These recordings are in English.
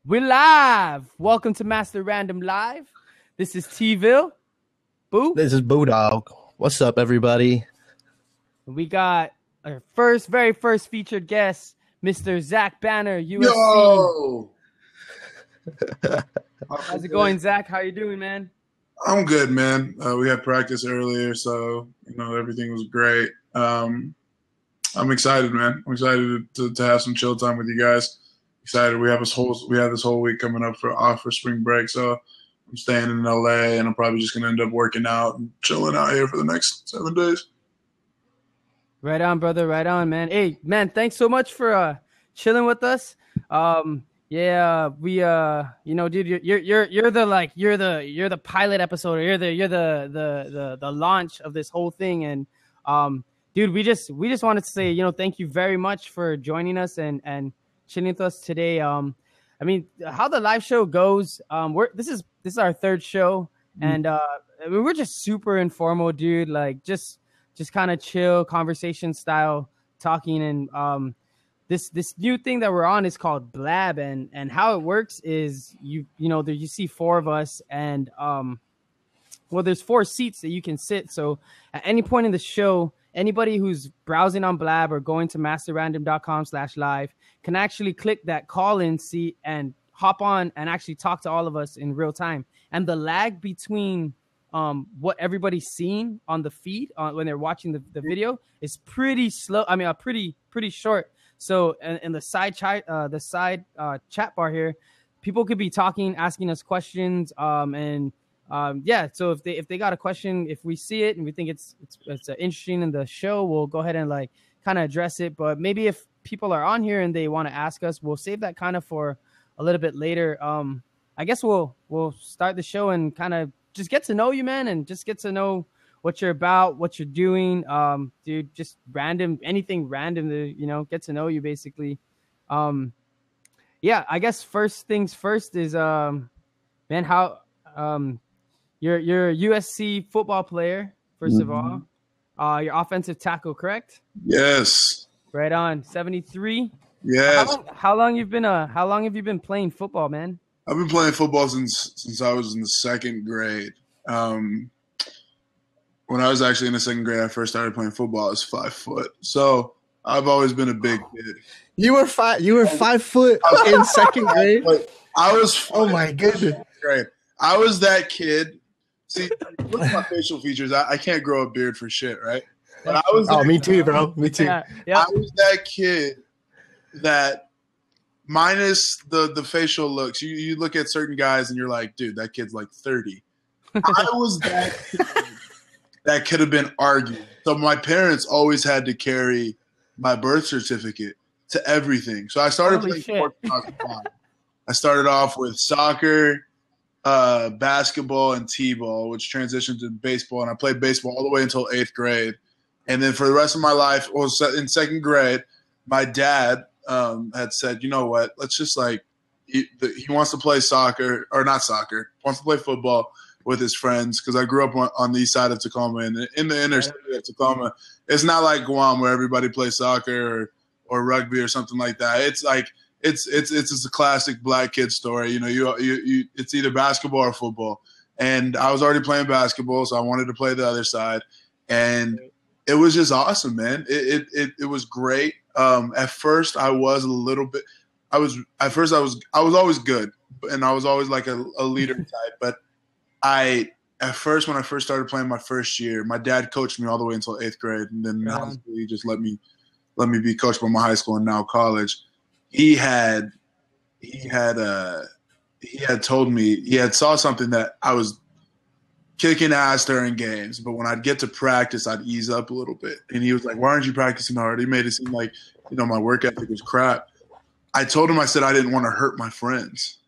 We're live. Welcome to Master Random Live. This is T-Ville. Boo. This is Boodog. What's up, everybody? We got our very first featured guest, Mr. Zach Banner, USC. Yo! How's it going, Zach? How you doing, man? I'm good, man. We had practice earlier, so everything was great. I'm excited, man. I'm excited to have some chill time with you guys. Excited. We have this whole week coming up for spring break, so I'm staying in LA, and I'm probably just gonna end up working out and chilling out here for the next 7 days. Right on, brother. Right on, man. Hey, man, thanks so much for chilling with us. Dude, you're the pilot episode, or you're the launch of this whole thing, and dude, we just wanted to say, thank you very much for joining us and chilling with us today. I mean, how the live show goes, this is our third show, and we're just super informal, dude. Like just kind of chill conversation style talking, and this new thing that we're on is called Blab, and how it works is you see four of us, and there's 4 seats that you can sit. So at any point in the show, anybody who's browsing on Blab or going to masterrandom.com/live can actually click that call-in seat and hop on and actually talk to all of us in real time. And the lag between what everybo's seeing on the feed when they're watching the video is pretty slow. I mean, pretty short. So in the side chat bar here, people could be talking, asking us questions, so if they got a question, if we see it and we think it's interesting in the show, we'll go ahead and like kind of address it. But maybe if people are on here and they want to ask us, we'll save that kind of for a little bit later. I guess we'll start the show and kind of just get to know you, man, and just get to know what you're about, what you're doing. Dude, just anything random to, get to know you basically. I guess first things first is, man, how, you're a USC football player, first of all. You're offensive tackle, correct? Yes. Right on. 73. Yes. How long have you been playing football, man? I've been playing football since I was in the second grade. When I was actually in the second grade, I first started playing football. I was 5 foot, so I've always been a big kid. You were 5 foot in second grade. I was. Oh my goodness! Great. I was that kid. See, look at my facial features. I can't grow a beard for shit, right? But I was. Me too, bro. Me too. Yeah. I was that kid that, minus the facial looks, you look at certain guys and you're like, dude, that kid's like 30. I was that kid that could have been argued. So my parents always had to carry my birth certificate to everything. So I started playing sports when I was 5. I started off with soccer, basketball, and t-ball, which transitioned to baseball, and I played baseball all the way until 8th grade. And then for the rest of my life, in second grade, my dad had said, you know what, let's just he wants to play soccer, or not soccer, wants to play football with his friends, because I grew up on the east side of Tacoma, and in the inner city of Tacoma. It's not like Guam where everybody plays soccer or rugby or something like that. It's like it's just a classic black kid story. You it's either basketball or football. And I was already playing basketball, so I wanted to play the other side. And it was just awesome, man. It was great. At first I was a little bit I was always good, and I was always like a leader type, but when I first started playing my first year, my dad coached me all the way until 8th grade, and then he just let me be coached by my high school and now college. He had told me, he had saw something that I was kicking ass during games, but when I'd get to practice, I'd ease up a little bit. And he was like, "Why aren't you practicing hard?" He made it seem like, my work ethic was crap. I told him, I said I didn't want to hurt my friends.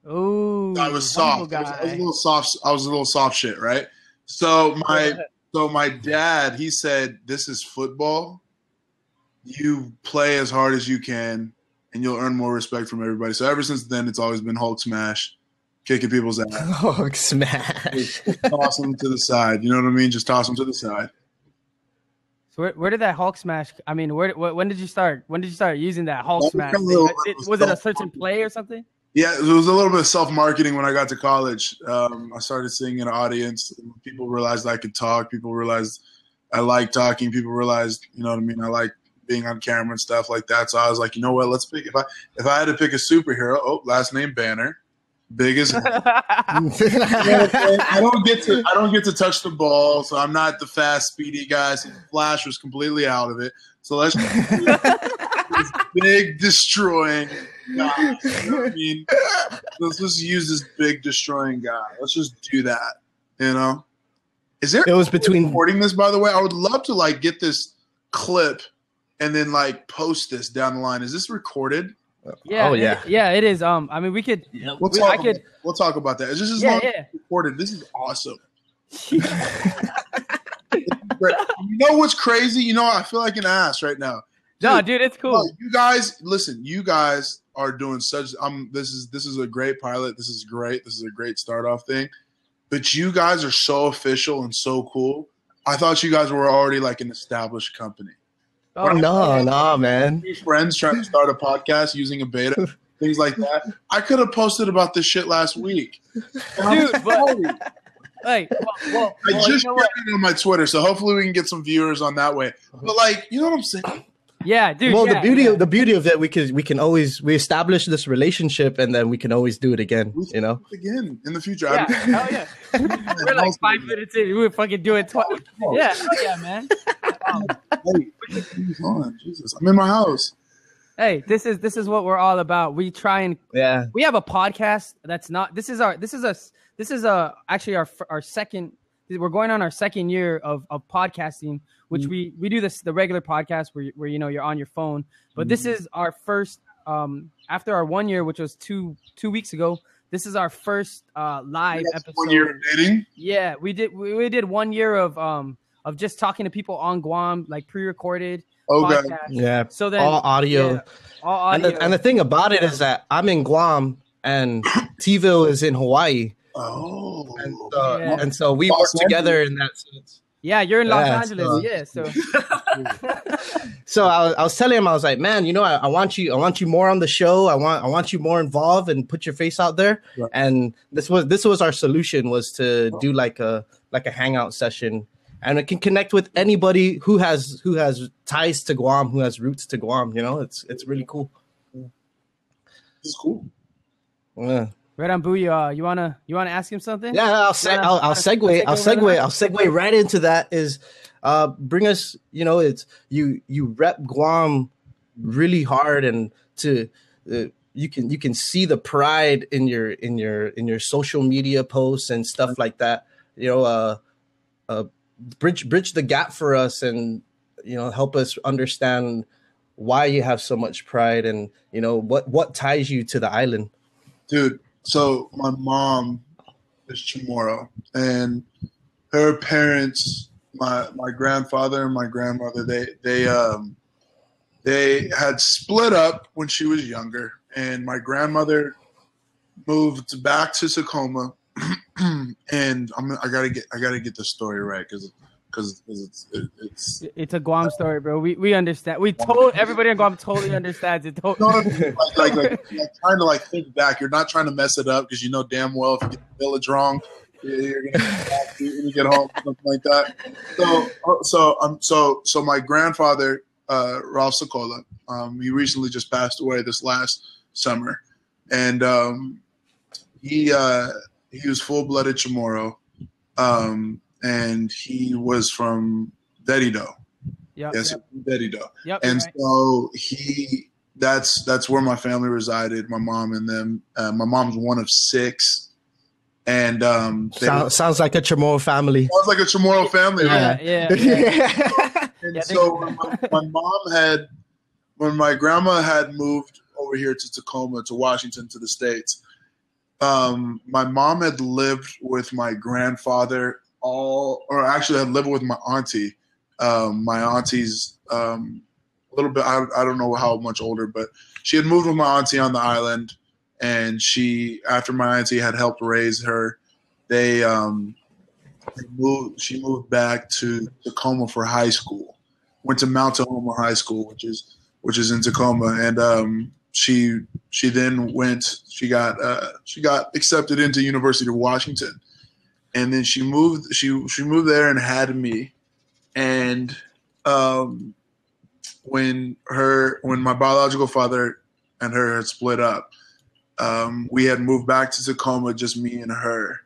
Oh, I was soft. I was a little soft. I was a little soft shit, right? So my dad, he said, "This is football. You play as hard as you can, and you'll earn more respect from everybody." So ever since then, it's always been Hulk smash, kicking people's ass. Hulk smash. Just toss them to the side. You know what I mean? Just toss them to the side. So where did that Hulk smash? I mean, when did you start? When did you start using that Hulk smash? Was it a certain play or something? Yeah, it was a little bit of self-marketing when I got to college. I started seeing an audience. People realized I could talk. People realized I like talking. People realized, you know what I mean, I like being on camera and stuff like that. So I was like, you know what, let's pick if I had to pick a superhero, last name Banner. Big as I don't get to touch the ball, so I'm not the fast, speedy guy. So Flash was completely out of it. So let's just do this big destroying guy. You know what I mean? Let's just use this big destroying guy. Let's just do that. You know? Is there? It was between recording this, by the way. I would love to like get this clip and then like post this down the line. Is this recorded? Yeah. Oh yeah. It is. I mean, we could. We'll talk about that. It's just as long as it's recorded. This is awesome. You know what's crazy? You know, I feel like an ass right now. No, dude, it's cool. You guys, listen. You guys are doing such. This is a great pilot. This is great. This is a great start off thing. But you guys are so official and so cool. I thought you guys were already like an established company. Oh, no, man. Friends trying to start a podcast using a beta, things like that. I could have posted about this shit last week. Dude, but like, well, I just shared it on my Twitter, so hopefully we can get some viewers on that way. But like, you know what I'm saying? Yeah, dude. Well, the beauty of it, we can always establish this relationship, and then we can always do it again. You know, again in the future. Yeah, hell yeah. We're like 5 minutes in, we would fucking do it twice. Yeah, hell yeah, man. Hey, on, Jesus, I'm in my house. Hey, this is what we're all about. We try and we have a podcast that's not. This is actually our second. We're going on our second year of podcasting, which we do the regular podcast where you know you're on your phone. But this is our first after our 1 year, which was two weeks ago. This is our first live episode. 1 year of dating? Yeah, we did 1 year of just talking to people on Guam, like pre-recorded. Okay. Podcast. Yeah. So then all audio. Yeah, all audio. And the thing about it is that I'm in Guam and T-ville is in Hawaii. Oh. And so we work together in that sense. Yeah, you're in Los Angeles. So so I was telling him, I was like, man, you know, I want you more on the show. I want you more involved and put your face out there. Right. And this was our solution, was to do like a hangout session, and it can connect with anybody who has ties to Guam, who has roots to Guam. You know, it's really cool. It's cool. Yeah. Red on Booyah, you wanna ask him something? Yeah, I'll segue right into that. Is bring us, you know, it's you rep Guam really hard, and to you can see the pride in your social media posts and stuff like that. You know, bridge the gap for us, and you know, help us understand why you have so much pride, and you know what ties you to the island, dude. So my mom is Chamorro, and her parents, my grandfather and my grandmother, they had split up when she was younger, and my grandmother moved back to Tacoma, and I gotta get the story right because it's a Guam story, bro. We understand. Everybody in Guam totally understands it. like trying to like think back. You're not trying to mess it up because you know damn well if you get the village wrong, you're gonna get back when you get home, something like that. So my grandfather, Ralph Sokola, he recently just passed away this last summer, and he was full-blooded Chamorro. And he was from Dedido. Dedido. Yep, and so that's where my family resided, my mom and them. My mom's one of 6. And sounds like a Chamorro family. Sounds like a Chamorro family. Yeah. And so when my grandma had moved over here to Tacoma, to Washington, to the States, my mom had lived with my grandfather actually I'd lived with my auntie. My auntie's a little bit, I don't know how much older, but she had moved with my auntie on the island, and after my auntie had helped raise her, she moved back to Tacoma for high school, went to Mount Tahoma High School, which is in Tacoma. And she then went. She got accepted into University of Washington, and then she moved. She moved there and had me. And when my biological father and her had split up, we had moved back to Tacoma, just me and her.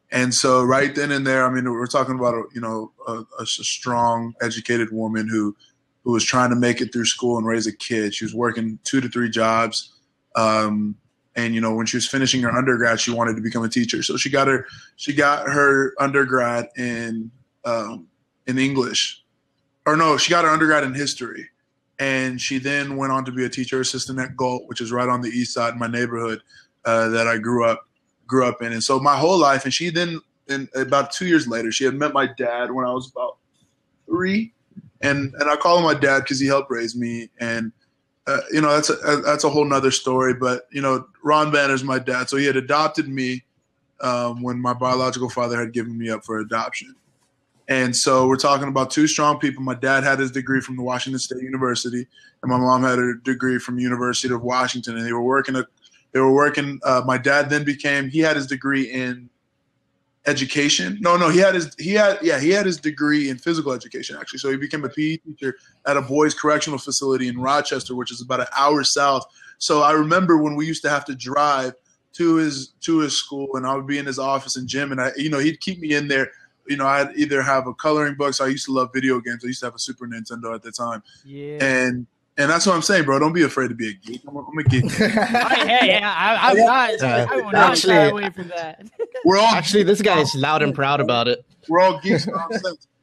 And so right then and there, I mean, we're talking about a strong, educated woman who was trying to make it through school and raise a kid. She was working 2 to 3 jobs. And when she was finishing her undergrad, she wanted to become a teacher. So she got her undergrad in English, or no, she got her undergrad in history. And she then went on to be a teacher assistant at Galt, which is right on the east side in my neighborhood that I grew up in. And so my whole life, and she then, about 2 years later, she had met my dad when I was about 3. And I call him my dad because he helped raise me. And, that's a whole nother story. But, Ron Banner's my dad. So he had adopted me when my biological father had given me up for adoption. And so we're talking about 2 strong people. My dad had his degree from the Washington State University, and my mom had a degree from University of Washington. And they were working. My dad then he had his degree in education. He had his degree in physical education, actually. So he became a PE teacher at a boys correctional facility in Rochester, which is about an hour south. So I remember when we used to have to drive to his school, and I would be in his office and gym, and he'd keep me in there. I'd either have a coloring book. So I used to love video games. I used to have a Super Nintendo at the time. Yeah. And that's what I'm saying, bro. Don't be afraid to be a geek. I'm a geek. I'm not. I will not shy away from that. We're all this guy is loud and proud about it. We're all geeks.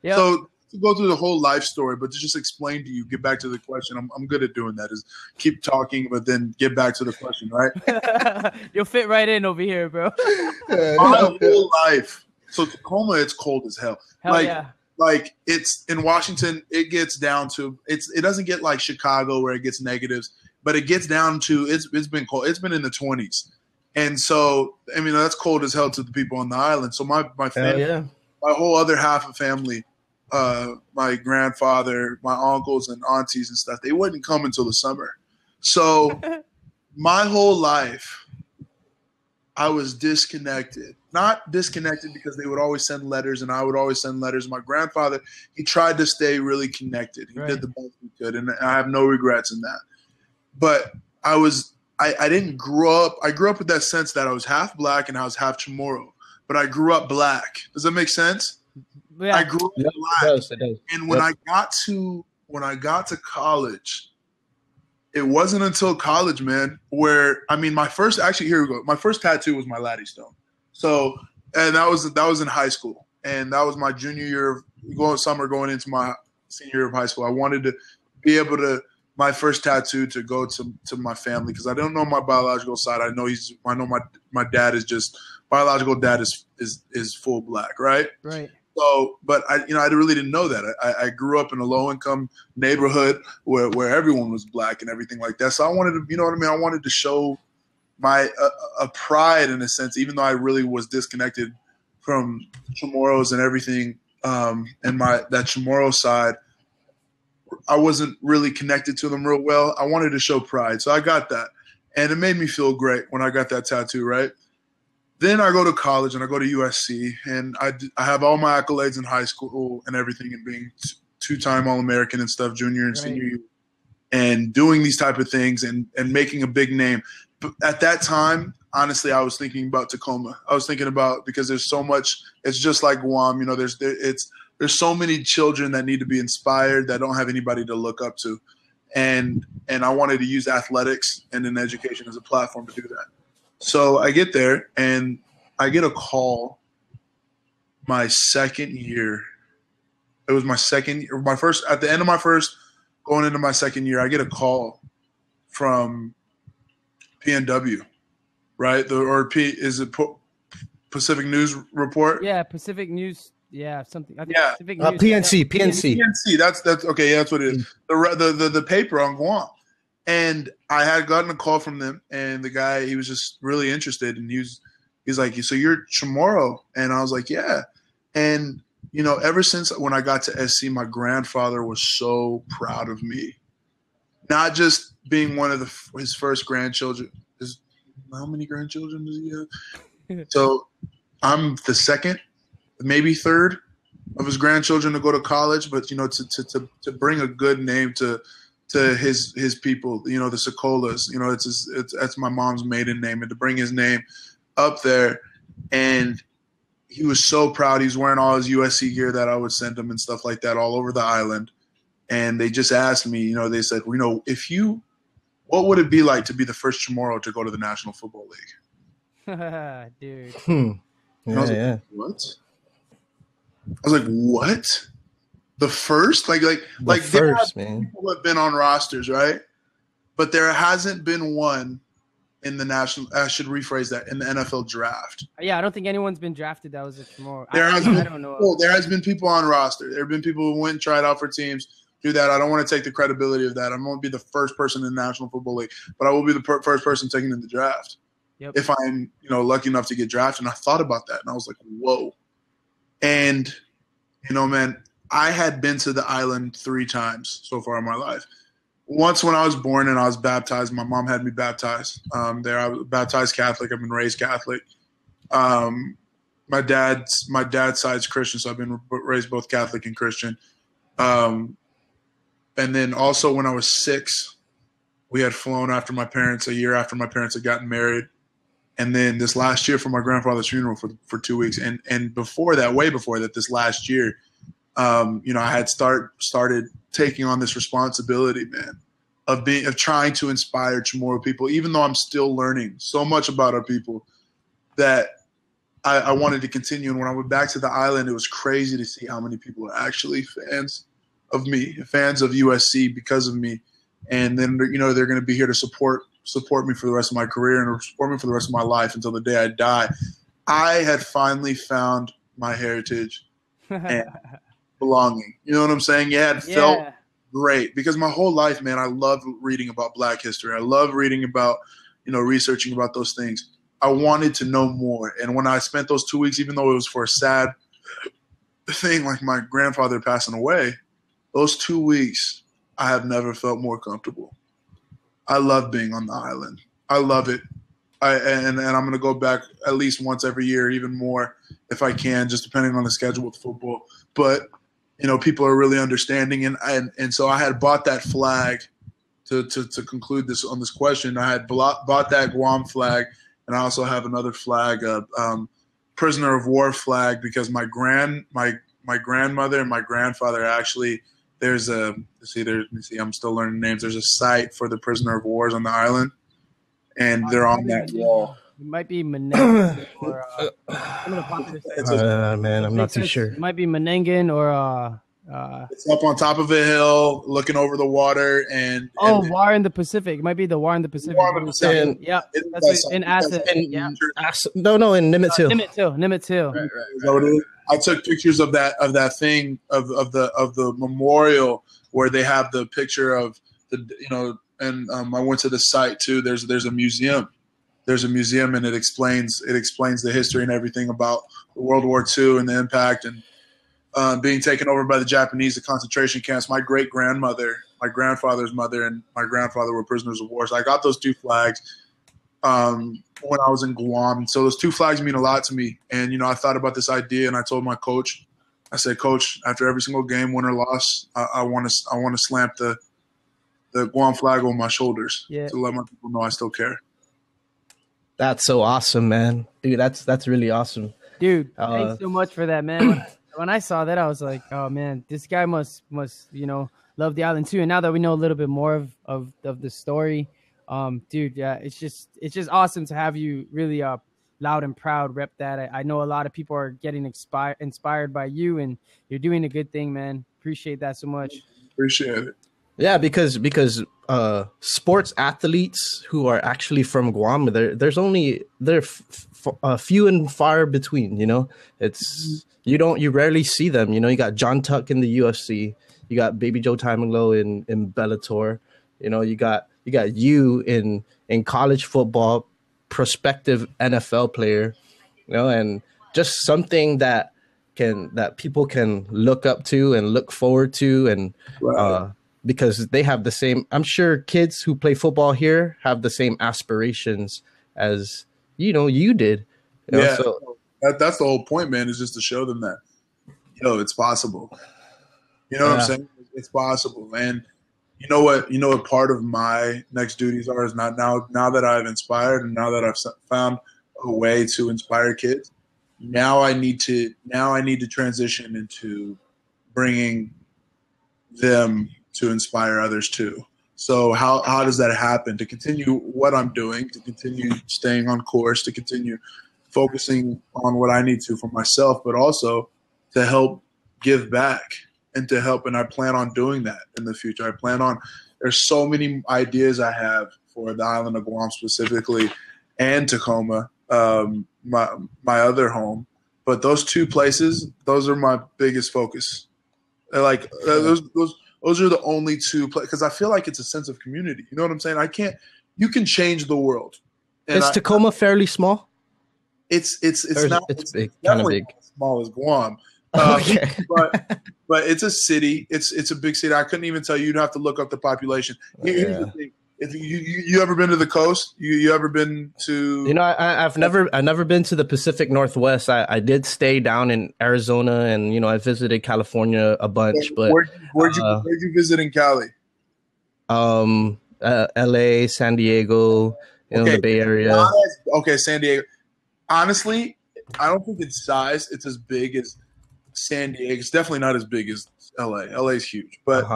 Yep. So to go through the whole life story, but to just explain to you, get back to the question. I'm good at doing that. Is keep talking, but then get back to the question, right? You'll fit right in over here, bro. My whole life. So Tacoma, it's cold as hell. Like it's in Washington, it gets down to it doesn't get like Chicago where it gets negatives, but it gets down to it's been cold. It's been in the 20s. And so I mean that's cold as hell to the people on the island. So my family, my whole other half of family, my grandfather, my uncles and aunties and stuff, they wouldn't come until the summer. So my whole life I was disconnected. Not disconnected because they would always send letters and I would always send letters. My grandfather, he tried to stay really connected. He did the best he could, and I have no regrets in that. But I didn't grow up. I grew up with that sense that I was half black and I was half Chamorro. But I grew up black. Does that make sense? Yeah. I grew up black. It does. And when I got to college, it wasn't until college, man, where my first tattoo was my Laddie Stone. So, and that was in high school, and that was my junior year going into my senior year of high school. I wanted to be able to my first tattoo to go to my family because I don't know my biological side. I know my dad is just biological dad is full black, right? Right. So, but I really didn't know that. I grew up in a low income neighborhood where everyone was black and everything like that. So I wanted to, I wanted to show my a pride in a sense, even though I really was disconnected from Chamorros and everything, and that Chamorro side, I wasn't really connected to them real well. I wanted to show pride, so I got that, and it made me feel great when I got that tattoo. Right. Then I go to college and I go to USC, and I have all my accolades in high school and everything, and being 2-time All-American and stuff, junior and senior year, and doing these type of things and making a big name. But at that time, honestly, I was thinking about Tacoma. I was thinking about, because there's so much. It's just like Guam, there's so many children that need to be inspired that don't have anybody to look up to, and I wanted to use athletics and in education as a platform to do that. So I get there and I get a call my second year. It was my first, at the end of my first, going into my second year, I get a call from PNW, right? Is it Pacific News Report? Yeah, Pacific News. Yeah, something. I think yeah, Pacific News. PNC. PNC. That's okay. Yeah, that's what it is. The paper on Guam. And I had gotten a call from them, and the guy, he was just really interested, and he's like, "So you're Chamorro?" And I was like, "Yeah." And ever since when I got to SC, my grandfather was so proud of me. Not just being one of his first grandchildren. How many grandchildren does he have? So I'm the second, maybe third of his grandchildren to go to college. But to bring a good name to his people, the Sokolas, that's my mom's maiden name, and to bring his name up there, and he was so proud. He was wearing all his USC gear that I would send him and stuff like that all over the island. And they just asked me, they said, what would it be like to be the first Chamorro to go to the National Football League? Dude. Yeah, I was like, what? I was like, what? The first? Like there have man. people have been on rosters, right? But there hasn't been one in the national. I should rephrase that, in the NFL draft. Yeah, I don't think anyone's been drafted that was a Chamorro. I don't know. There has been people on roster. There have been people who went and tried out for teams. Do that. I don't want to take the credibility of that. I'm going to be the first person in the National Football League, but I will be the first person taken in the draft. Yep. If I'm, lucky enough to get drafted. And I thought about that, and I was like, whoa. And, man, I had been to the island 3 times so far in my life. Once when I was born and I was baptized, my mom had me baptized. There, I was baptized Catholic. I've been raised Catholic. My dad's side's Christian, so I've been raised both Catholic and Christian. And then also when I was 6, we had flown after my parents, a year after my parents had gotten married. And then this last year for my grandfather's funeral for 2 weeks. And before that, way before that, this last year, I had started taking on this responsibility, man, of trying to inspire Chamorro people, even though I'm still learning so much about our people that I wanted to continue. And when I went back to the island, it was crazy to see how many people are actually fans of me, fans of USC because of me. And then, they're going to be here to support me for the rest of my career and support me for the rest of my life until the day I die. I had finally found my heritage and belonging. You know what I'm saying? Yeah, it felt great because my whole life, man, I love reading about Black history. I love reading about, researching about those things. I wanted to know more. And when I spent those 2 weeks, even though it was for a sad thing like my grandfather passing away, those 2 weeks, I have never felt more comfortable. I love being on the island. I love it. And I'm going to go back at least once every year, even more if I can, just depending on the schedule with football. But, people are really understanding. And so I had bought that flag to conclude this on this question. I had bought that Guam flag, and I also have another flag, a prisoner of war flag, because my grandmother and my grandfather actually – there's I'm still learning names. There's a site for the prisoner of wars on the island, and they're on that wall. It might be Menengan or some of the popular man, I'm not too sure. It might be Menengan or it's up on top of a hill, looking over the water, and War in the Pacific. It might be the War in the Pacific. War in the Pacific. Yeah, that's in Asset. Yeah, no, in Nimitz Hill. Nimitz Hill. Right. Is that what it is? I took pictures of that thing of the memorial where they have the picture of the and I went to the site too. There's a museum. There's a museum, and it explains the history and everything about World War II and the impact and being taken over by the Japanese, the concentration camps. My great grandmother, my grandfather's mother, and my grandfather were prisoners of war. So I got those 2 flags when I was in Guam. So those 2 flags mean a lot to me. And, I thought about this idea, and I told my coach, I said, Coach, after every single game, win or loss, I want to slamp the Guam flag on my shoulders to let my people know I still care. That's so awesome, man. Dude, that's really awesome. Dude, thanks so much for that, man. When I saw that, I was like, oh, man, this guy must love the island too. And now that we know a little bit more of the story, dude, yeah, it's just awesome to have you really loud and proud rep that. I know a lot of people are getting inspired by you, and you're doing a good thing, man. Appreciate that so much. Appreciate it. Yeah, because sports athletes who are actually from Guam, they're few and far between. It's you rarely see them. You got John Tuck in the UFC, you got Baby Joe Timinglow in Bellator. You got you in college football, prospective NFL player, and just something that people can look up to and look forward to, and right. because they have the same. I'm sure kids who play football here have the same aspirations as you did. Yeah, So that's the whole point, man. Is just to show them that it's possible. You know what I'm saying? It's possible, and you know what? Part of my next duties are is not now that I've inspired and now that I've found a way to inspire kids. Now I need to transition into bringing them to inspire others too. So how does that happen? To continue what I'm doing, to continue staying on course, to continue focusing on what I need to for myself, but also to help give back and to help. And I plan on doing that in the future. There's so many ideas I have for the island of Guam specifically and Tacoma, my other home. But those two places, those are my biggest focus. Like those are the only two places, because I feel like it's a sense of community. You know what I'm saying? You can change the world. And is Tacoma fairly small? It's big, kind of big. As small as Guam. Okay. but it's a city. It's a big city. I couldn't even tell you. You'd have to look up the population. Here's the thing. If you ever been to the coast? You ever been to? I've never been to the Pacific Northwest. I did stay down in Arizona, and I visited California a bunch. But where'd you visit in Cali? L.A., San Diego, the Bay Area. San Diego. Honestly, I don't think its size. It's as big as San Diego. It's definitely not as big as L.A. L.A. is huge, but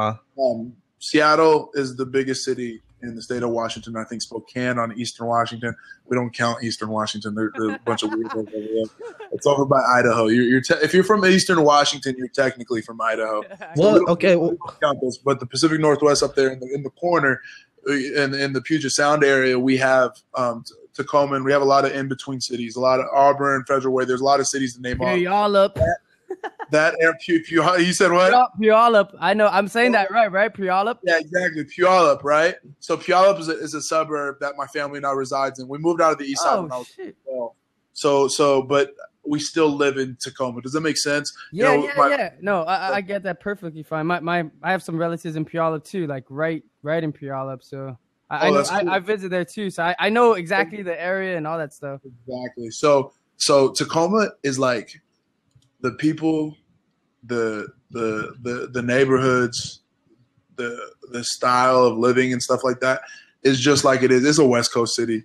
Seattle is the biggest city in the state of Washington. I think Spokane on Eastern Washington. We don't count Eastern Washington. There's a bunch of weirdos over there. It's over by Idaho. If you're from Eastern Washington, you're technically from Idaho. Well, we don't count those, but the Pacific Northwest up there in the corner, in the Puget Sound area, we have Tacoma, and we have a lot of in-between cities, a lot of Auburn, Federal Way. There's a lot of cities to name off. y'all up. That you said what? Puyallup. I know. I'm saying that right? Puyallup. Yeah, exactly. Puyallup, right? So Puyallup is a suburb that my family now resides in. We moved out of the east side when I was 12. So, but we still live in Tacoma. Does that make sense? Yeah. No, I get that perfectly fine. I have some relatives in Puyallup too, like right in Puyallup. So I know cool. I visit there too. So I know exactly the area and all that stuff. Exactly. So Tacoma is like the people, the neighborhoods, the style of living and stuff like that is just like it is. It's a West Coast city.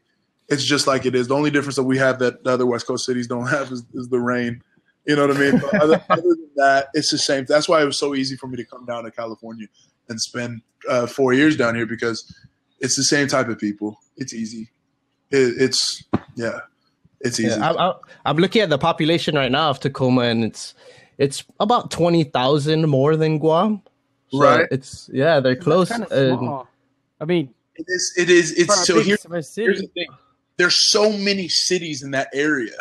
It's just like it is. The only difference that we have that the other West Coast cities don't have is the rain. You know what I mean? But other than that, it's the same. That's why it was so easy for me to come down to California and spend 4 years down here, because it's the same type of people. It's easy. It's easy. Yeah, I'm looking at the population right now of Tacoma, and it's about 20,000 more than Guam. So right. They're close. Kind of small. I mean, it is. So here's the thing. There's so many cities in that area.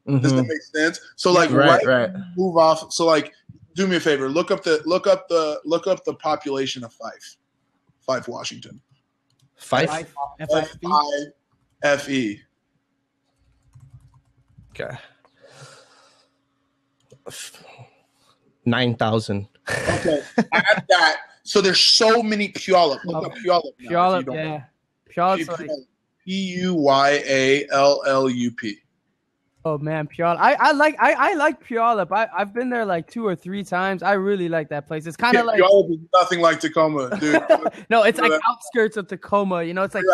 Mm-hmm. Does that make sense? So like right. Move off. So like, do me a favor. Look up the population of Fife, Washington. Fife. F-I-F-E. Okay. 9,000. Okay. Add that. So there's so many Puyallup. Look up Puyallup. Puyallup, yeah. Puyallup. Puyallup. Oh man, Puyallup. I like Puyallup. I've been there like 2 or 3 times. I really like that place. It's kind of like Puyallup is nothing like Tacoma, dude. No, it's like outskirts of Tacoma. It's like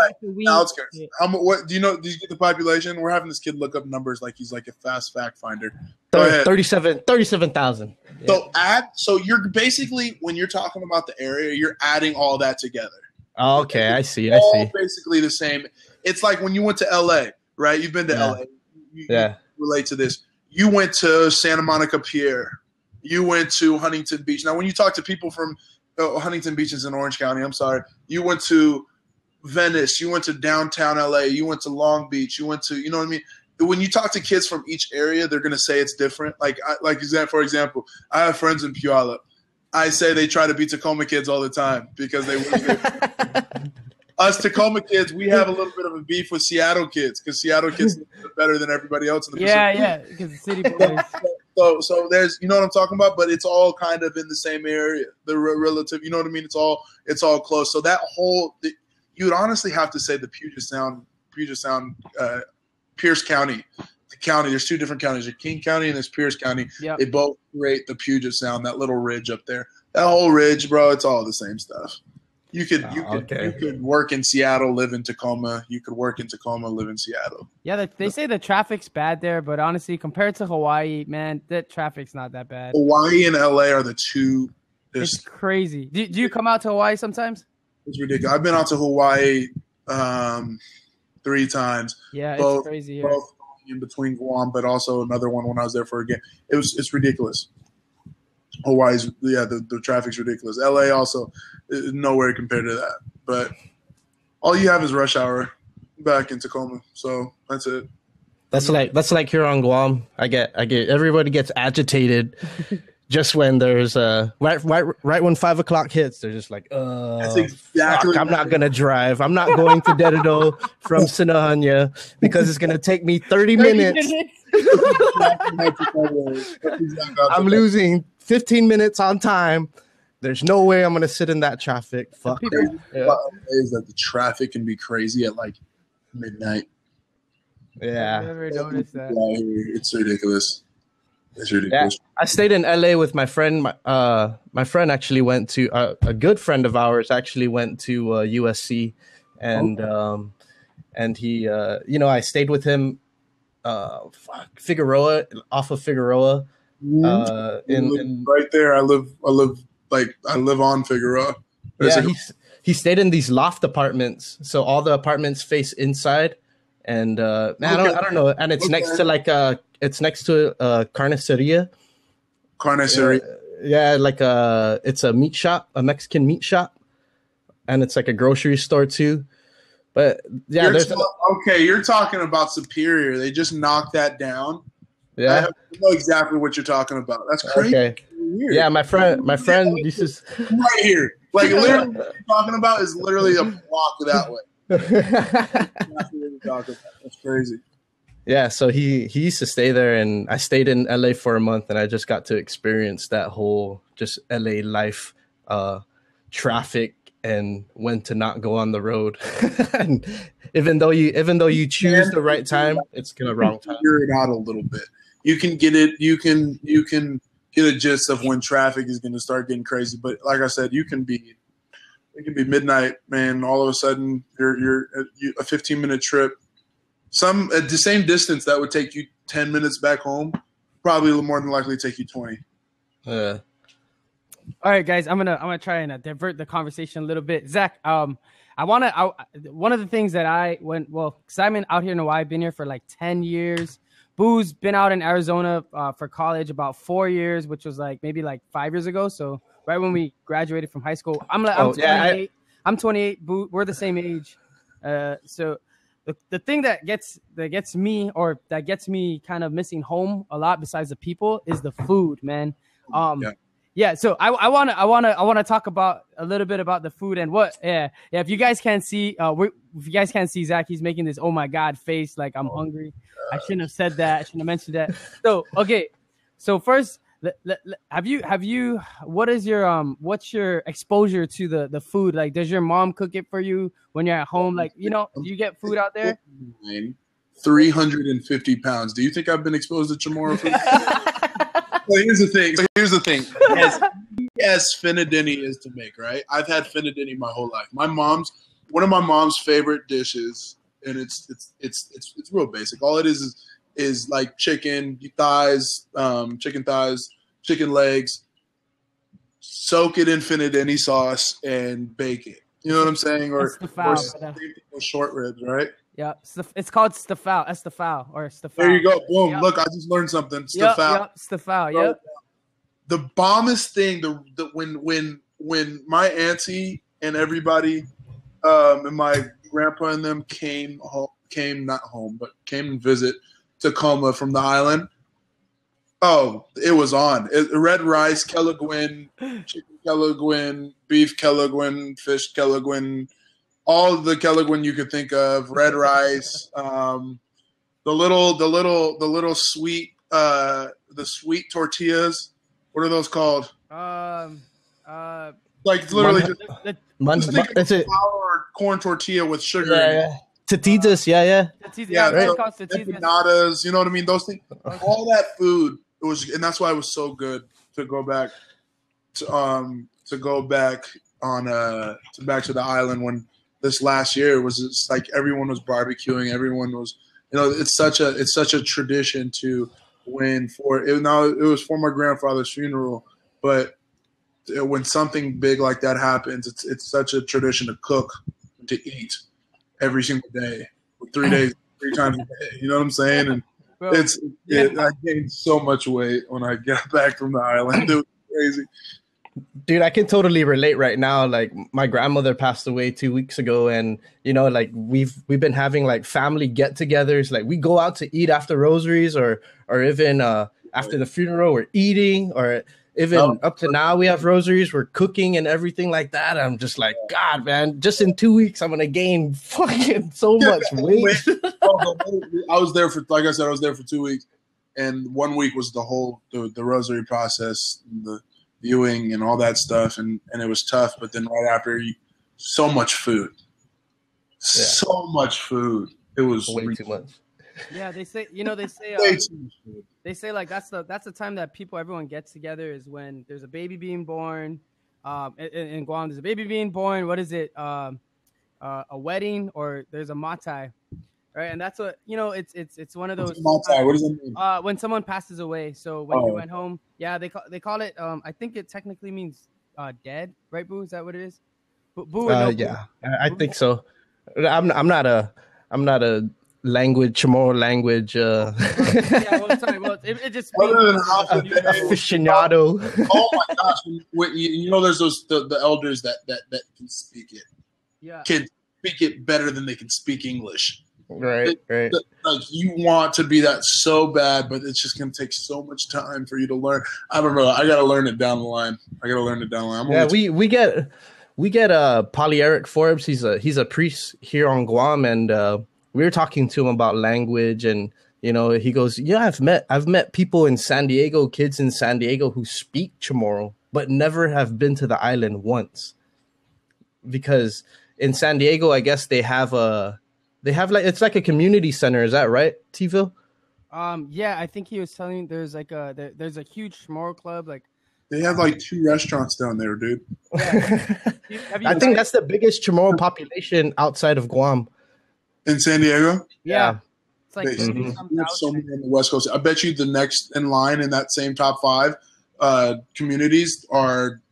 outskirts. What do you know? Do you get the population? We're having this kid look up numbers like he's like a fast fact finder. 37,000. Yeah. So you're basically, when you're talking about the area, you're adding all that together. Oh, okay, I see. Basically the same. It's like when you went to LA, right? You've been to LA. You relate to this. You went to Santa Monica Pier. You went to Huntington Beach. Now, when you talk to people from Huntington Beach is in Orange County. I'm sorry. You went to Venice. You went to downtown LA. You went to Long Beach. You went to, you know what I mean? When you talk to kids from each area, they're going to say it's different. For example, I have friends in Puyallup. I say they try to be Tacoma kids all the time because they us Tacoma kids, we have a little bit of a beef with Seattle kids because Seattle kids are better than everybody else in the Pacific. Yeah, because the city boys. So there's, you know what I'm talking about, but it's all kind of in the same area, the relative, you know what I mean? It's all close. So that whole, you would honestly have to say the Puget Sound, Pierce County, the county. There's 2 different counties. There's King County and there's Pierce County. Yep. They both create the Puget Sound, that little ridge up there. That whole ridge, bro, it's all the same stuff. You could work in Seattle, live in Tacoma. You could work in Tacoma, live in Seattle. Yeah, they say the traffic's bad there, but honestly, compared to Hawaii, man, that traffic's not that bad. Hawaii and LA are the 2. It's crazy. Do you come out to Hawaii sometimes? It's ridiculous. I've been out to Hawaii 3 times. Yeah, it's crazy here. Both in between Guam, but also another one when I was there for a game. It's ridiculous. Hawaii's, the traffic's ridiculous. LA also is nowhere compared to that. But all you have is rush hour back in Tacoma. So that's it. That's like here on Guam. I get everybody gets agitated just when there's right when 5 o'clock hits. They're just like, that's exactly. I'm not gonna drive. I'm not going to Dededo from Sinahanya because it's gonna take me 30 minutes. I'm losing 15 minutes on time. There's no way I'm gonna sit in that traffic. Fuck. Is that the traffic can be crazy at like midnight. Yeah. I've never noticed that. It's ridiculous. It's ridiculous. Yeah. I stayed in LA with my friend. My friend actually went to a good friend of ours actually went to USC, and he I stayed with him. Figueroa, off of Figueroa. In right there, I live on Figueroa. Yeah, he stayed in these loft apartments, so all the apartments face inside, and I don't know, and it's next to a carniceria. Carniceria. Yeah, it's a meat shop, a Mexican meat shop, and it's like a grocery store too. But yeah, you're talking about Superior. They just knocked that down. Yeah, I know exactly what you're talking about. That's crazy. Okay. Weird. Yeah, my friend, this is right here. Like literally, what you're talking about is literally a block that way. That's crazy. Yeah, so he used to stay there, and I stayed in LA for a month, and I just got to experience that whole just LA life, traffic, and when to not go on the road. And even though you choose the right time, it's the wrong time. Figure it out a little bit. You can get it. You can get a gist of when traffic is going to start getting crazy. But like I said, it can be midnight, man. All of a sudden, you're a 15-minute trip. At the same distance that would take you 10 minutes back home, probably more than likely take you 20. Yeah. All right, guys, I'm gonna try and divert the conversation a little bit. Zach, one of the things that because I've been out here in Hawaii, been here for like 10 years. Boo's been out in Arizona for college about 4 years, which was maybe 5 years ago. So right when we graduated from high school, I'm 28. I'm 28. Boo, we're the same age. So the thing that gets me kind of missing home a lot, besides the people, is the food, man. Yeah, so I wanna talk about a little bit about the food and if you guys can't see Zach, he's making this oh my god face like I'm hungry. I shouldn't have said that. I shouldn't have mentioned that. So okay, so first, what's your exposure to the food? Like, does your mom cook it for you when you're at home? Like, do you get food out there? 350 pounds. Do you think I've been exposed to Chamorro food? Well, here's the thing. Yes, finadini is to make, right? I've had finadini my whole life. One of my mom's favorite dishes, and it's real basic. All it is like chicken thighs, chicken legs. Soak it in finadini sauce and bake it. You know what I'm saying? Or short ribs, right? Yeah, it's called stafao, estafao, or stafao. There you go. Boom. Yep. Look, I just learned something. Stafao. Yep, stafao. Yep. The bombest thing, when my auntie and everybody, and my grandpa and them came and visit Tacoma from the island. Oh, it was on. Red rice, Kelaguen, chicken Kelaguen, beef Kelaguen, fish Kelaguen. All the Kelaguen you could think of, red rice, the little sweet the sweet tortillas. What are those called? Like it's literally just think of a flour or corn tortilla with sugar in it. Tatitas, Yeah, right. so empanadas, you know what I mean? Those things, all that food, it was, and that's why it was so good to go back to the island when this last year it was just like everyone was barbecuing, everyone was, it's such a tradition to when it was for my grandfather's funeral, but when something big like that happens, it's such a tradition to cook, to eat every single day, 3 days, 3 times a day. You know what I'm saying? And Bro, I gained so much weight when I got back from the island. It was crazy. Dude, I can totally relate right now. Like my grandmother passed away 2 weeks ago, and like we've been having like family get-togethers. Like we go out to eat after rosaries, or even after the funeral, we're eating, or even up to now we have rosaries, we're cooking and everything like that. I'm just like, God, man, just in 2 weeks I'm gonna gain fucking so much weight. I was there for, like I said, I was there for 2 weeks, and 1 week was the rosary process, the viewing and all that stuff, and it was tough. But then right after, so much food. It was way too much. Yeah, they say they say like that's the time that everyone gets together is when there's a baby being born. In Guam, there's a baby being born. What is it? A wedding, or there's a matai, right? And that's what it's one of those. Matai, what does it mean? When someone passes away. So when you went home, they call it. I think it technically means dead, right? Boo, is that what it is? Boo, yeah, I think so. I'm not a Chamorro language. Well, sorry. Well, it just aficionado. Oh my gosh! There's those the elders that can speak it. Yeah, can speak it better than they can speak English. Right. Like you want to be that so bad, but it's just gonna take so much time for you to learn. I don't know. I gotta learn it down the line. We get Poly Eric Forbes. He's a priest here on Guam, and we were talking to him about language, and he goes, "Yeah, I've met people in San Diego, kids in San Diego who speak Chamorro, but never have been to the island once, because in San Diego, I guess they have like it's like a community center. Is that right, T-Ville? Yeah, I think he was telling there's like there's a huge Chamorro club, like. They have like 2 restaurants down there, dude. Yeah. I think that's the biggest Chamorro population outside of Guam. In San Diego? Yeah. It's like so many on the West Coast. I bet you the next in line in that same top 5 communities are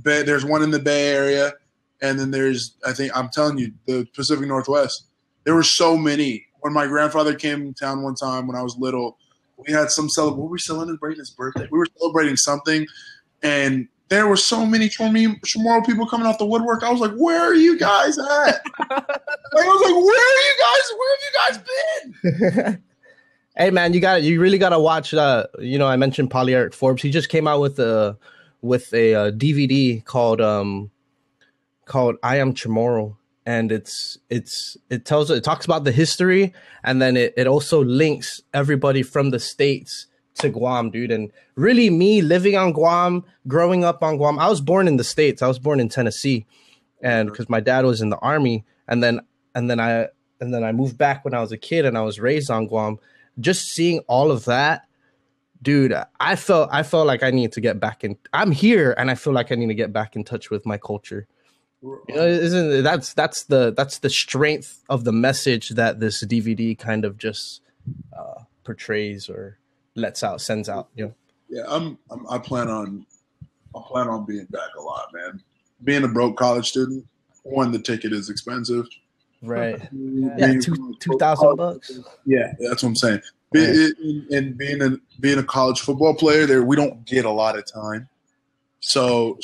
there's one in the Bay Area, and then there's, I'm telling you, the Pacific Northwest. There were so many. When my grandfather came to town one time when I was little, we had some what were we celebrating his birthday? We were celebrating something, and there were so many Chamorro people coming off the woodwork. I was like, "Where are you guys at?" I was like, "Where have you guys been?" Hey man, you really gotta watch. I mentioned Poly Eric Forbes. He just came out with a DVD called I Am Chamorro. And it talks about the history, and then it also links everybody from the States to Guam, dude. And really, me living on Guam, growing up on Guam, I was born in the States. I was born in Tennessee, and because my dad was in the Army, and then I moved back when I was a kid, and I was raised on Guam. Just seeing all of that, dude, I felt like I need to get back in. I'm here, and I feel like I need to get back in touch with my culture. Isn't that's the strength of the message that this DVD kind of just portrays or sends out. Yeah, I plan on being back a lot, man. Being a broke college student, the ticket is expensive. Right. Yeah, $2,000. Yeah, that's what I'm saying. And being a college football player, there we don't get a lot of time. So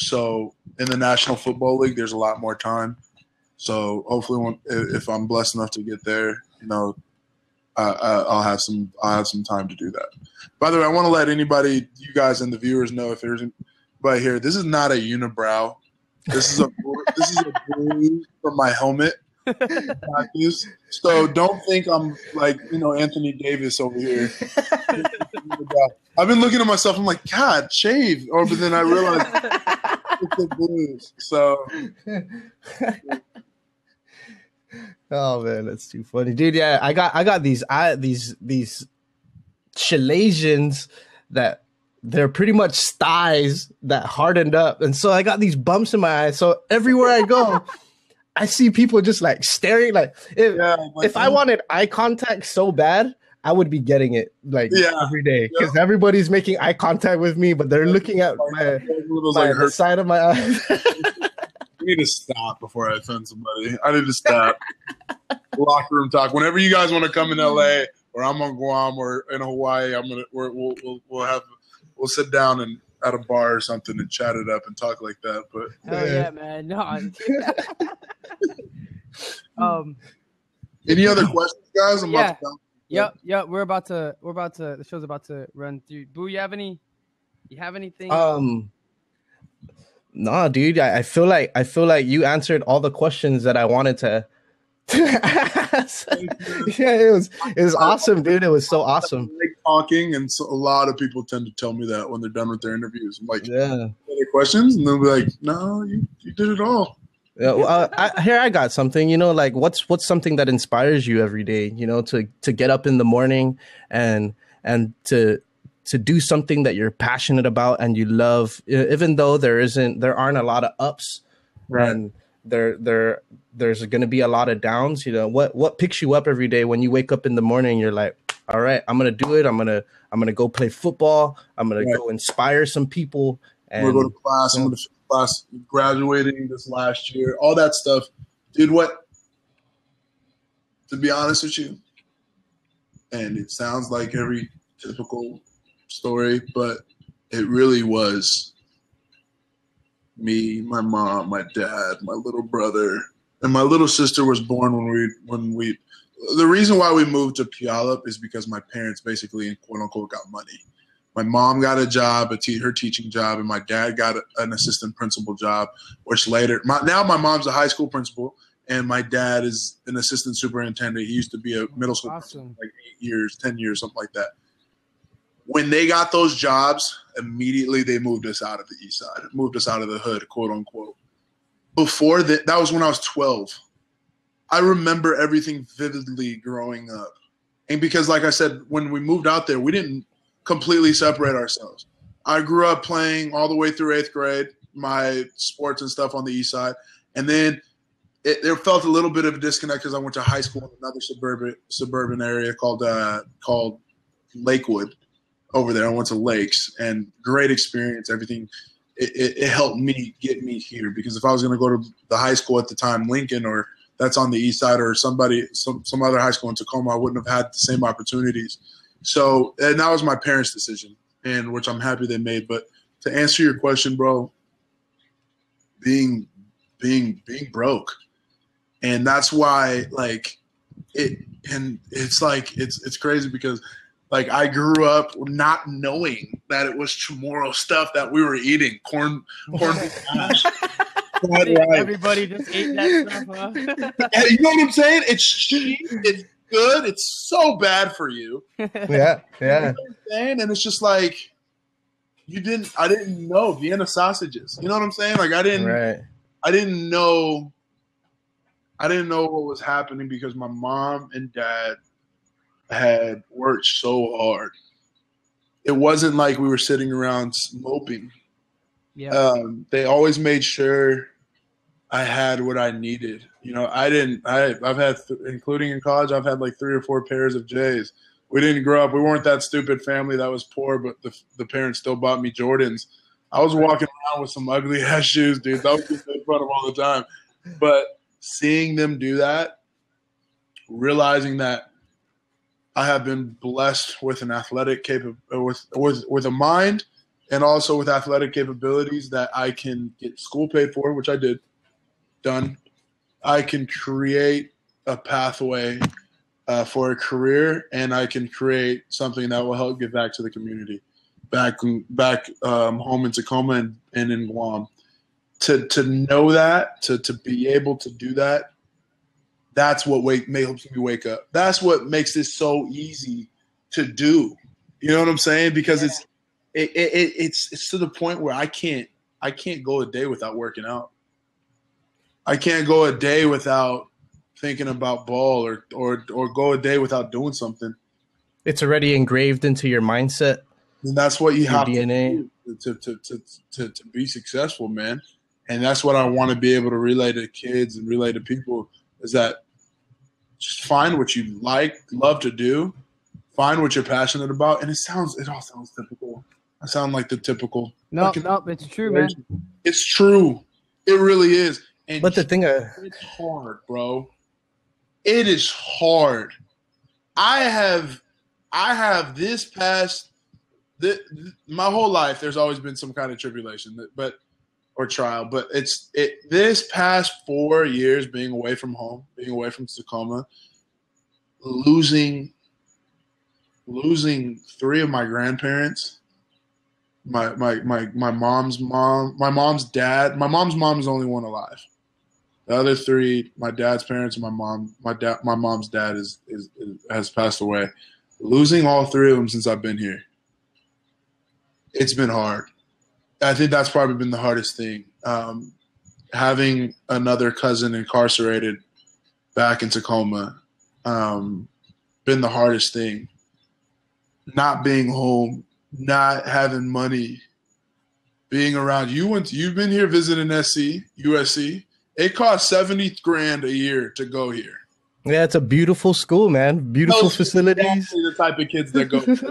in the National Football League, there's a lot more time. So hopefully, if I'm blessed enough to get there, I'll have some time to do that. By the way, I want to let you guys and the viewers know, if there's anybody here, this is not a unibrow. This is a bruise from my helmet. practice. So don't think I'm like, Anthony Davis over here. I've been looking at myself. I'm like, God, shave. But then I realized it's the blues. So. Oh man, that's too funny, dude. Yeah, I got these Chileans that they're pretty much thighs that hardened up, and so I got these bumps in my eyes. So everywhere I go, I see people just like staring. Like if I wanted eye contact so bad, I would be getting it every day because everybody's making eye contact with me, but they're looking at the side of my eye. I need to stop before I offend somebody. I need to stop. Locker room talk. Whenever you guys want to come in LA or I'm on Guam or in Hawaii, we'll sit down and at a bar or something and chat it up and talk like that. But hell yeah, man. No. Any other questions, guys? Yep. We're about to. The show's about to run through. Boo, you have anything? No, dude. I feel like you answered all the questions that I wanted to ask. Yeah, it was awesome, dude. It was so awesome. I like talking, and so a lot of people tend to tell me that when they're done with their interviews. I'm like, yeah. Other questions, and they'll be like, no, you did it all. Yeah, well, I got something. Like what's something that inspires you every day? To get up in the morning and to do something that you're passionate about and you love, even though there aren't a lot of ups, right? And there's going to be a lot of downs. What picks you up every day when you wake up in the morning? You're like, all right, I'm gonna do it. I'm gonna go play football. I'm gonna go inspire some people. And I'm gonna go to class. I'm gonna finish class. Graduating this last year, all that stuff, dude. To be honest with you, and it sounds like every typical story, but it really was me, my mom, my dad, my little brother, and my little sister was born when we. The reason why we moved to Puyallup is because my parents basically, quote unquote, got money. My mom got a job, her teaching job, and my dad got an assistant principal job, which later, now my mom's a high school principal, and my dad is an assistant superintendent. He used to be a middle school principal for like 8 years, 10 years, something like that. When they got those jobs, immediately they moved us out of the east side, moved us out of the hood, quote unquote. Before that was when I was 12. I remember everything vividly growing up. And because, like I said, when we moved out there, we didn't completely separate ourselves. I grew up playing all the way through 8th grade, my sports and stuff on the east side. And then there felt a little bit of a disconnect because I went to high school in another suburban area called Lakewood over there. I went to Lakes, and great experience, everything. It helped me get me here, because if I was going to go to the high school at the time, Lincoln, or that's on the east side, or some other high school in Tacoma, I wouldn't have had the same opportunities. So, and that was my parents' decision, and which I'm happy they made. But to answer your question, bro, being broke, and that's why it's crazy because I grew up not knowing that it was Chamorro stuff that we were eating, corn beef hash. Everybody just ate that stuff, huh? You know what I'm saying? It's cheap. It's good. It's so bad for you. Yeah. You know what I'm saying? And it's just like I didn't know Vienna sausages. You know what I'm saying? I didn't know what was happening because my mom and dad had worked so hard. It wasn't like we were sitting around moping. Yeah. They always made sure I had what I needed. I've had, including in college, I've had like 3 or 4 pairs of J's. We didn't grow up. We weren't that stupid family that was poor, but the parents still bought me Jordans. I was walking around with some ugly ass shoes, dude. That was just made fun of all the time. But seeing them do that, realizing that I have been blessed with an athletic with a mind, and also with athletic capabilities that I can get school paid for, which I did. Done. I can create a pathway for a career, and I can create something that will help give back to the community, back home in Tacoma and in Guam. To know that, to be able to do that, That's what helps me wake up. That's what makes this so easy to do. You know what I'm saying? Because it's to the point where I can't go a day without working out. I can't go a day without thinking about ball or go a day without doing something. It's already engraved into your mindset. And that's what you have DNA. to do to be successful, man. And that's what I want to be able to relay to kids and relay to people is that just find what you love to do, find what you're passionate about. And it all sounds typical. I sound like the typical. No, it's true, man. It's true. It really is. And but the thing, it's hard, bro. It is hard. I have this past my whole life. There's always been some kind of tribulation, or trial. But this past 4 years being away from home, being away from Tacoma, losing 3 of my grandparents. My mom's mom, my mom's dad. My mom's mom is the only one alive. The other 3, my dad's parents and my mom. My mom's dad has passed away. Losing all 3 of them since I've been here. It's been hard. I think that's probably been the hardest thing. Having another cousin incarcerated back in Tacoma, been the hardest thing. Not being home, not having money, being around. You've been here visiting USC. It costs $70,000 a year to go here. Yeah, it's a beautiful school, man. Beautiful facilities. Exactly the type of kids that go. So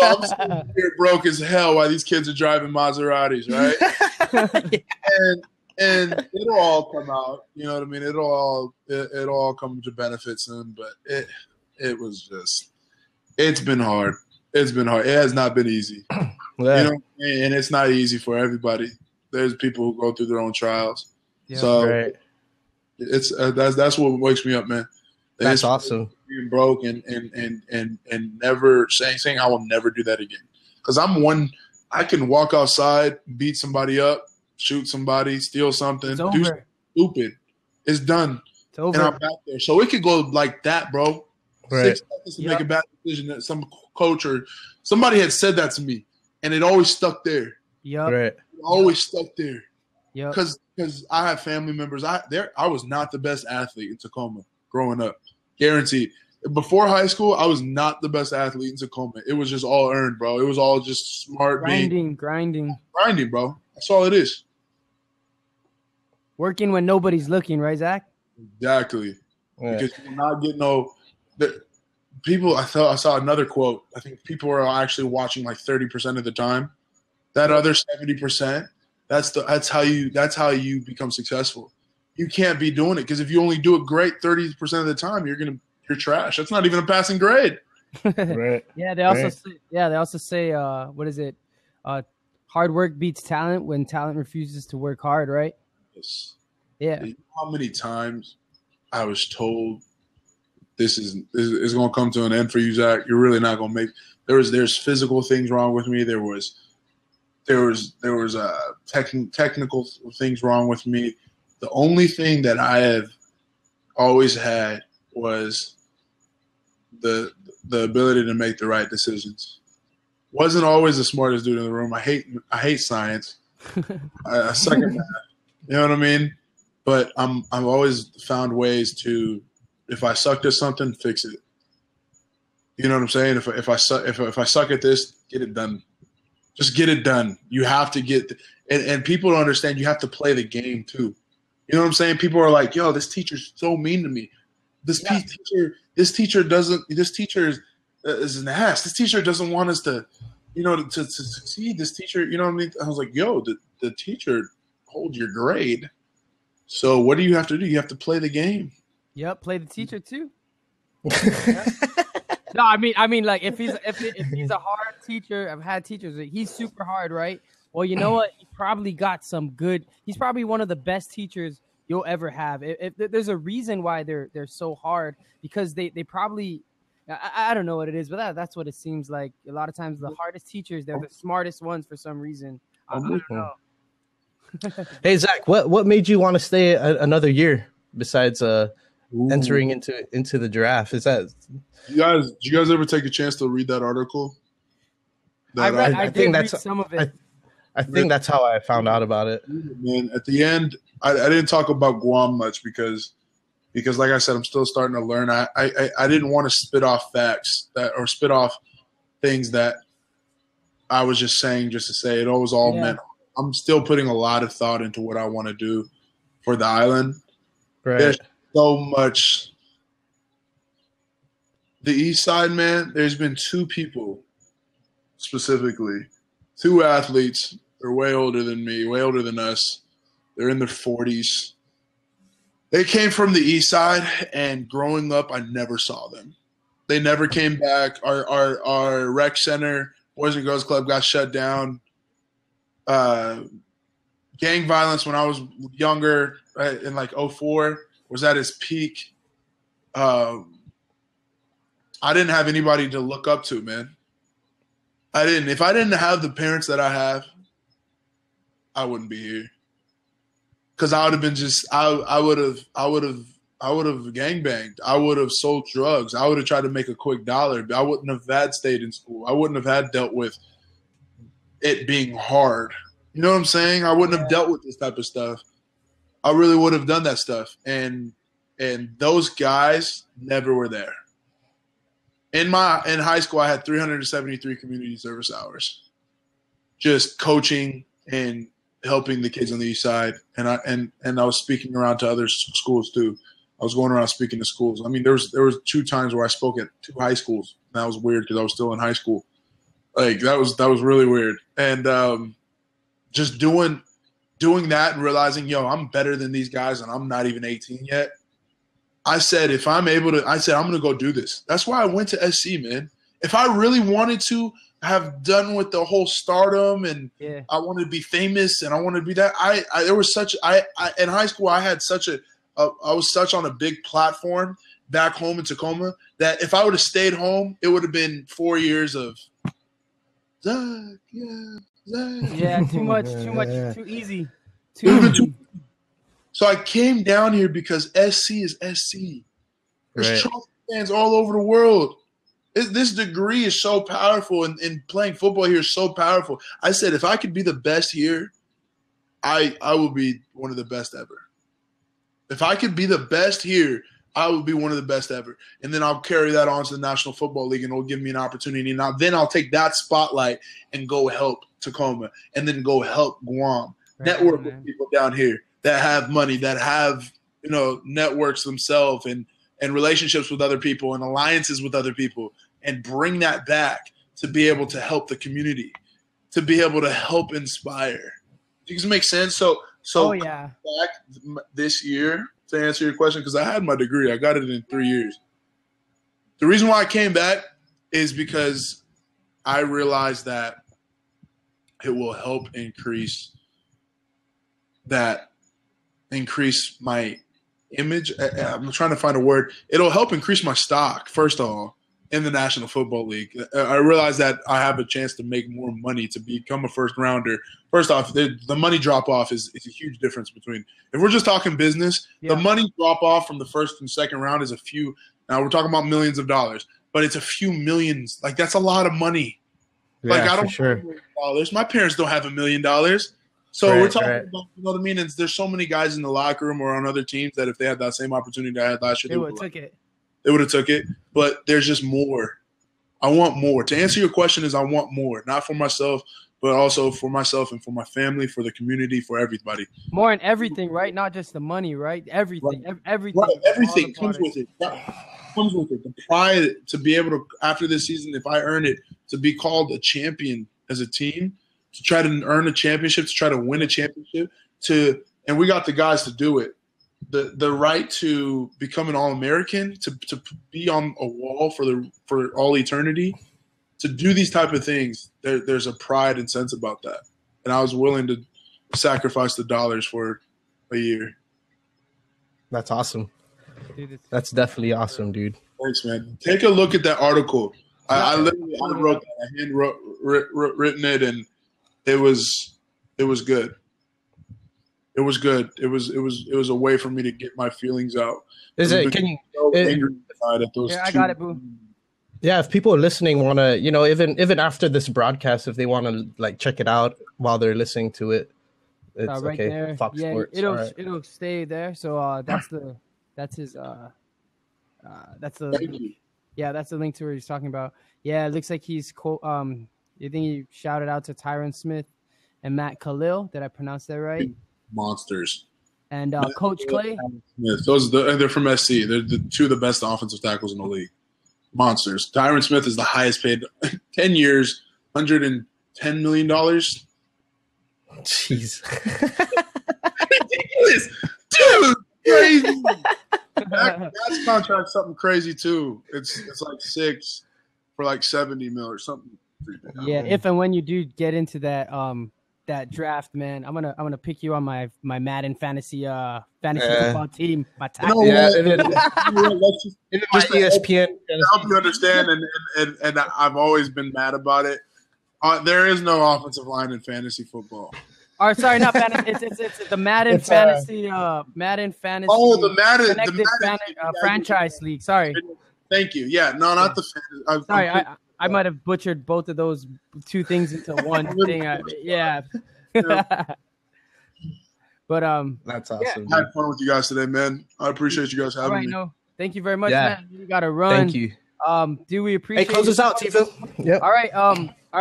I'm sitting here broke as hell while these kids are driving Maseratis, right? and it'll all come out. You know what I mean? It'll all come to benefit soon. But it was just, it's been hard. It's been hard. It has not been easy. Yeah. You know, and it's not easy for everybody. There's people who go through their own trials. Yeah, so right. It's that's what wakes me up, man. That's awesome. Being broke and never saying I will never do that again. Because I can walk outside, beat somebody up, shoot somebody, steal something, do something stupid. It's done. It's over. And I'm back there. So it could go like that, bro. Right. 6 seconds to make a bad decision. That some coach or somebody had said that to me, and it always stuck there. Yeah. Right. It always stuck there. Yeah. Because I have family members. I was not the best athlete in Tacoma growing up. Guaranteed. Before high school, I was not the best athlete in Tacoma. It was just all earned, bro. It was all just smart grinding, bro. That's all it is. Working when nobody's looking, right, Zach? Exactly. Yeah. Because you're not getting people. I saw another quote. I think people are actually watching like 30% of the time. That other 70%. That's how you become successful. You can't be doing it because if you only do it great 30% of the time, you're trash. That's not even a passing grade. Right. Yeah, they also say what is it? Hard work beats talent when talent refuses to work hard, right? Yes. Yeah. You know how many times I was told this is going to come to an end for you, Zach? You're really not going to make. There's physical things wrong with me. There was technical things wrong with me. The only thing that I have always had was the ability to make the right decisions. Wasn't always the smartest dude in the room. I hate science. I suck at math. You know what I mean? But I've always found ways to, if I sucked at something, fix it. You know what I'm saying? If I suck at this, get it done. Just get it done. You have to get and people don't understand. You have to play the game too. You know what I'm saying? People are like, "Yo, this teacher's so mean to me. This teacher is an ass. This teacher doesn't want us to, to succeed. This teacher, you know what I mean?" I was like, "Yo, the teacher holds your grade. So what do you have to do? You have to play the game." Yep, play the teacher too. No, I mean, like if he's a hard teacher, I've had teachers. He's super hard, right? Well, you know what? He probably got some good. He's probably one of the best teachers you'll ever have. If there's a reason why they're so hard, because they probably, I don't know what it is, but that's what it seems like. A lot of times, the hardest teachers, they're the smartest ones for some reason. I don't know. Hey Zach, what made you want to stay another year besides entering into the draft. Is that? Did you guys ever take a chance to read that article? I did read some of it. I think that's how I found out about it. Man, at the end, I didn't talk about Guam much because like I said, I'm still starting to learn. I didn't want to spit off facts or spit off things that I was just saying just to say it. It was all meant. I'm still putting a lot of thought into what I want to do for the island. Right. There's so much. The East Side, man, there's been 2 people specifically, 2 athletes. They're way older than me, way older than us. They're in their 40s. They came from the East Side, and growing up, I never saw them. They never came back. Our rec center, Boys and Girls Club, got shut down. Gang violence when I was younger, right, in like 2004, was at its peak. I didn't have anybody to look up to, man. I didn't. If I didn't have the parents that I have, I wouldn't be here. Because I would have been I would have gangbanged. I would have sold drugs. I would have tried to make a quick dollar. I wouldn't have had stayed in school. I wouldn't have had dealt with it being hard. You know what I'm saying? I wouldn't have dealt with this type of stuff. I really would have done that stuff. And those guys never were there. In high school, I had 373 community service hours, just coaching and helping the kids on the East Side. And I was speaking around to other schools too. I was going around speaking to schools. I mean, there was 2 times where I spoke at 2 high schools. And that was weird because I was still in high school. Like that was really weird. And just doing that and realizing, I'm better than these guys and I'm not even 18 yet. I said, I'm going to go do this. That's why I went to SC, man. If I really wanted to have done with the whole stardom and I wanted to be famous and I wanted to be that, in high school, I had I was such on a big platform back home in Tacoma that if I would have stayed home, it would have been 4 years of Zach, Zach. Too much, too easy. Too easy. So I came down here because SC is SC. There's Trump fans all over the world. This degree is so powerful, and playing football here is so powerful. I said, if I could be the best here, I will be one of the best ever. If I could be the best here, I would be one of the best ever. And then I'll carry that on to the National Football League, and it'll give me an opportunity. Now, then I'll take that spotlight and go help Tacoma, and then go help Guam. Network with people down here that have money, that have networks themselves and relationships with other people and alliances with other people, and bring that back to be able to help the community, to be able to help inspire. Does it make sense? So back this year, to answer your question, because I had my degree. I got it in 3 years. The reason why I came back is because I realized that it will help increase my image. I'm trying to find a word. It'll help increase my stock, first of all, in the National Football League. I realize that I have a chance to make more money, to become a first rounder. First off, the money drop off is a huge difference between, if we're just talking business, the money drop off from the first and second round is a few. Now we're talking about millions of dollars, but it's a few millions. Like, that's a lot of money. Yeah, like, I don't have $1 million. My parents don't have $1 million. So we're talking about, you know what I mean? And there's so many guys in the locker room or on other teams that if they had that same opportunity I had last year, they would have took it. They would have took it. But there's just more. I want more. To answer your question is I want more, not for myself, but also for myself and for my family, for the community, for everybody. More in everything, right? Not just the money, right? Everything. Right. Everything. Right. Everything comes with it. Comes with it. The pride to be able to, after this season, if I earn it, to be called a champion as a team, to try to earn a championship, to try to win a championship, and we got the guys to do it. The right to become an All-American, to be on a wall for all eternity, to do these type of things. There's a pride and sense about that, and I was willing to sacrifice the dollars for a year. That's awesome. That's definitely awesome, dude. Thanks, man. Take a look at that article. I literally wrote that. I written it, and it was good. It was good. It was a way for me to get my feelings out. Is it? Can you? It, at those I got it, boo. Yeah, if people listening want to, even after this broadcast, if they want to like check it out while they're listening to it, it's right okay. there. Fox yeah, Sports. it'll stay there. So that's the Thank you. Yeah, that's the link to where he's talking about. Yeah, it looks like he's you think he shouted out to Tyron Smith and Matt Khalil. Did I pronounce that right? Monsters. And Coach Clay. Smith. They're from SC. They're the two of the best offensive tackles in the league. Monsters. Tyron Smith is the highest paid, 10 years, $110 million. Jeez. Ridiculous. Dude, crazy. That's contract something crazy too. It's like 6 for like 70 mil or something. Yeah, if and when you do get into that that draft, man, I'm gonna pick you on my Madden fantasy football team. My tackle. Even my ESPN. To help you understand, and I've always been mad about it. There is no offensive line in fantasy football. Or sorry, not fantasy. It's the Madden fantasy. Madden fantasy. Oh, the Madden franchise league. Sorry. Thank you. Yeah, no, not the fantasy. Sorry, I might have butchered both of those two things into one thing. Yeah. But that's awesome. I had fun with you guys today, man. I appreciate you guys having me. No, thank you very much, man. You got to run. Thank you. Do we appreciate? Hey, close us out, Tifa. Yep. All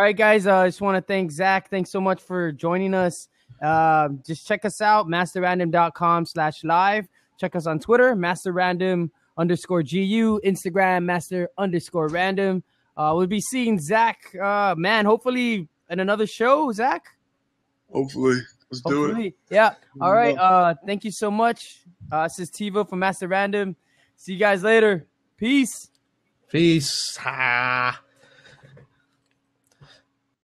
right, guys. I just want to thank Zach. Thanks so much for joining us. Just check us out, masterrandom.com/live. Check us on Twitter, masterrandom_GU, Instagram, master_random. We'll be seeing Zach, man, hopefully in another show, Zach. Hopefully. Let's do it. Yeah. All right. Thank you so much. This is Tiva from Master Random. See you guys later. Peace. Peace. Ha.